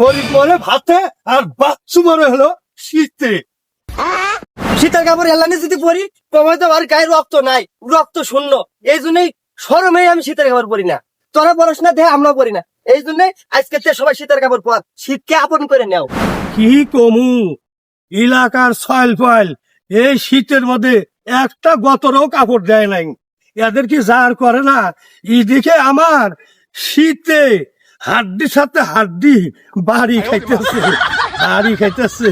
গরিব মরে ভাতে আর বাচ্চু মরে হলো শীতে। শীতের কাপড় এলানি যদি পরি কমাই তো আর গায়ে রক্ত নাই, রক্ত শূন্য। এই জন্যই শরমে আমি শীতের কাপড় পরি না। তোরা পড়াশোনা দেহে আমরা পরি না, এই জন্যই আজকে সবাই শীতের কাপড় পর, শীতকে আপন করে নেও। কি কমু এলাকার সয়েল ফয়েল এই শীতের মধ্যে একটা গতরও কাপড় দেয় নাই। এদের কি জার করে না? এদিকে আমার শীতে হাড্ডির সাথে হাড্ডি বাড়ি খাইতেছে, বাড়ি খাইতেছে।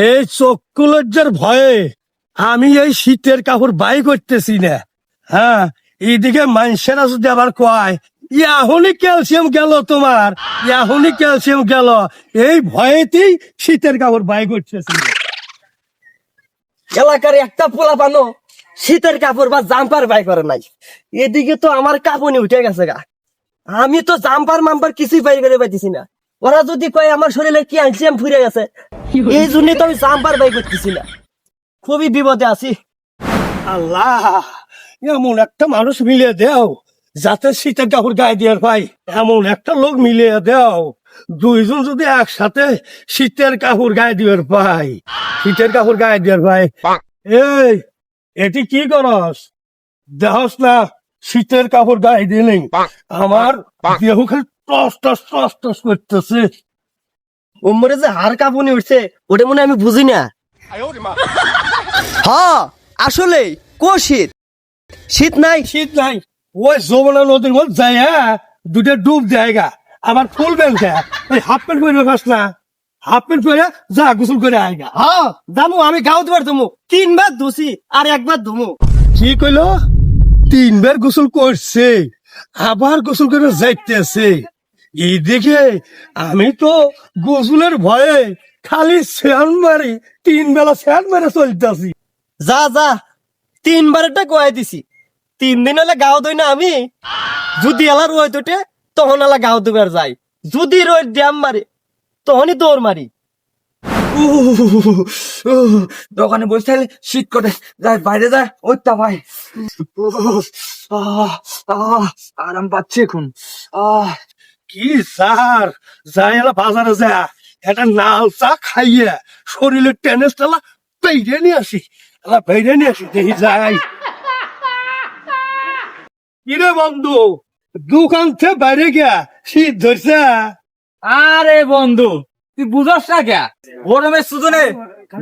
এই চক্ষু লজ্জার ভয়ে আমি এই শীতের কাপড় বাই করতেছি না। হ্যাঁ, এইদিকে মানুষেরা যদি আবার কয় এখনই ক্যালসিয়াম গেল, তোমার এখনই ক্যালসিয়াম গেল, এই ভয়েতেই শীতের কাপড় বাই করতেছি। এলাকার একটা পোলা পানো শীতের কাপড় বা জাম্পার বাই করে নাই। এদিকে তো আমার কাপড়ই উঠে গেছে গা, আমি তো জাম্পার মাম্পার কিছুই বাই করে পাইতেছি না। ওরা যদি কয় আমার শরীরে কি ক্যালসিয়াম ফুরে গেছে, এই জন্যই তো আমি জাম্পার বাই করতেছি না। খুবই বিপদে আছি। আল্লাহ, এমন একটা মানুষ মিলিয়ে দেও যাতে শীতের কাপড় গায়ে দেওয়ার ভাই, এমন একটা লোক মিলিয়ে দেও দুইজন যদি একসাথে শীতের কাপড় গায়ে দেওয়ার ভাই, শীতের কাপড় গায়ে দেওয়ার ভাই। এই এটি কি করস? দেহস না শীতের কাপড় গায়ে দিলেন আমার দেহ খালি টস টস টস টস করতেছে। উম্মরে যে হার কাঁপুনি উঠছে ওটা মনে হয় আমি বুঝি না। হ্যাঁ আসলে কো শীত, শীত নাই। শীত নাই, ওই যমুনা নদীর মধ্যে যায় দুটা ডুব জায়গা আবার ফুল প্যান্ট ওই হাফ প্যান্ট পরে পাস না, হাফ প্যান্ট পরে যা গোসল করে আয়গা। হ্যাঁ দামু, আমি গাও দুবার ধুমু, 3 বার ধুছি আর 1 বার ধুমু। কি কইলো? 3 বার গোসল করছে আবার গোসল করে যাইতেছে। এই দেখে আমি তো গোসলের ভয়ে খালি স্যান মারি, 3 বেলা স্যান মারে চলতেছি। যা যা 3 বারেরটা কয়ে দিছি, 3 দিন হলে গাও দই না আমি। যদি এলা রোদ ওঠে তখন এলা গাও দুবার যাই, যদি রোদ ড্যাম মারে তখনই দৌড় মারি। দোকানে বসে থাকলে শীত করে যায়, বাইরে যায় ওইটা ভাই। আরাম পাচ্ছি এখন। কি স্যার, যাই এলা বাজারে যা একটা নাল চা খাইয়ে শরীরের টেনিস টালা বেড়ে নিয়ে আসি, এলা বেড়ে নিয়ে আসি দেখি যাই। কিরে বন্ধু, দোকান থেকে বাইরে গিয়া শীত ধরছে? আরে বন্ধু তুই বুঝস না কে, গরমের সুজনে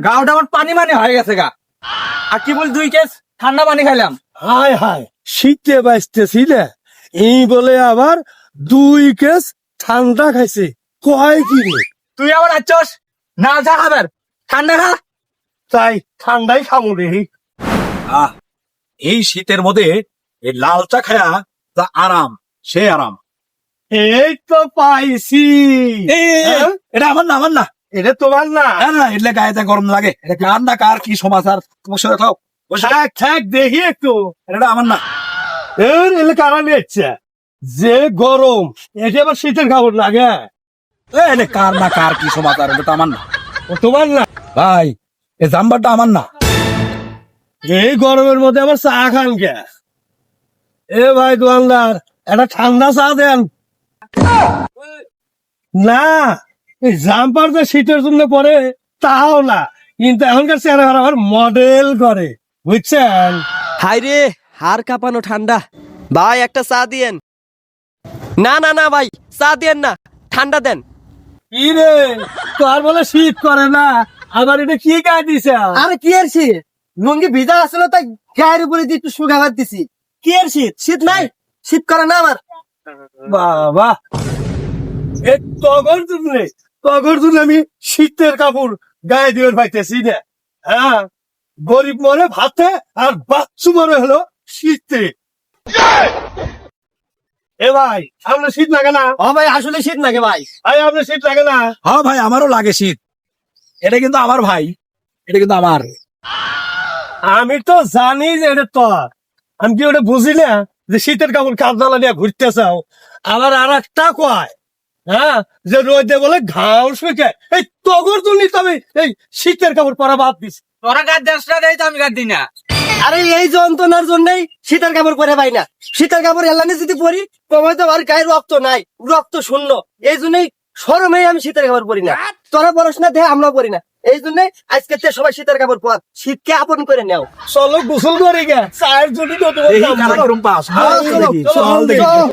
গাওটা আমার পানি মানে হয়ে গেছে গা। আর কি বল 2 কেস ঠান্ডা পানি খাইলাম। হায় হায়, শীতে বাঁচতেছি না, এই বলে আবার 2 কেস ঠান্ডা খাইছে, কয় কি রে? তুই আবার আচ্ছস না যা খাবার ঠান্ডা খা। তাই ঠান্ডাই খামু রে। এই শীতের মধ্যে এই লাল চা খায়া যা আরাম, সে আরাম। এই তো পাইছি। হ্যাঁ? এটা আমার না, আমার না, এটা তোমার না? না না, এলে গায়ে গরম লাগে। এটা কার না কার কি সমাচার, তোমার সাথে খাও বসে। থাক থাক দেখি একটু। এটা আমার না। এলে কারা নিচ্ছে যে গরম, এটা আবার শীতের কাপড় লাগে। এটা কার না কার কি সমাচার, এটা তো আমার না। ও তোমার না ভাই, এই জাম্বারটা আমার না। এই গরমের মধ্যে আবার চা খান কে? এ ভাই দোকানদার, একটা ঠান্ডা চা দেন না। এই জাম্পার যে শীতের জন্য পরে তাও না, কিন্তু এখনকার চেহারা আবার মডেল করে, বুঝছেন? হাই রে হার কাঁপানো ঠান্ডা। ভাই একটা চা দিয়েন। না না না ভাই চা দিয়েন না, ঠান্ডা দেন। কি রে, তোর বলে শীত করে না, আবার এটা কি গায়ে দিছে? আরে কি এর শীত, লুঙ্গি ভিজা আসলে তাই গায়ের উপরে দিয়ে একটু শুকাবার দিছি। কি এর শীত, শীত নাই, শীত করে না আমার। বাবা, এ তগর জন্য আমি শীতের কাপড় গায়ে দিয়ে পাইতেছি না। হ্যাঁ, গরিব মরে ভাতে আর বাচ্চু মরে হলো শীতে। এ ভাই, আপনার শীত লাগে না? ও ভাই আসলে শীত নাকি ভাই? ভাই আপনার শীত লাগে না? হ্যাঁ ভাই, আমারও লাগে শীত। এটা কিন্তু আমার ভাই, এটা কিন্তু আমার। আমি তো জানি যে এটা তোর, আমি কি ওটা বুঝি না যে শীতের কাপড় কাঁদনালা নিয়ে ঘুরতে চাও। আবার আর একটা কয়, হ্যাঁ, যে রোদে বলে ঘাও শুকে। এই তগর জন্য তো আমি এই শীতের কাপড় পরা বাদ দিছি। তোরা গাছ দেশটা দেয় তো আমি গাছ দিই না। আরে এই যন্ত্রণার জন্যই শীতের কাপড় পরে পাই না। শীতের কাপড় এলানি যদি পরি কমাই তো আর গায়ে রক্ত নাই, রক্ত শূন্য। এই জন্যই শরমে আমি শীতের কাপড় পরি না, তোরা পড়াশোনা দেখে আমরা পরি না, এই জন্য আজকে থেকে সবাই শীতের কাপড় পর, শীতকে আপন করে নেও। চলো গোসল করে গে চায়ের জন্য এই কারাক্রম পাস চলো, চলো, চলো।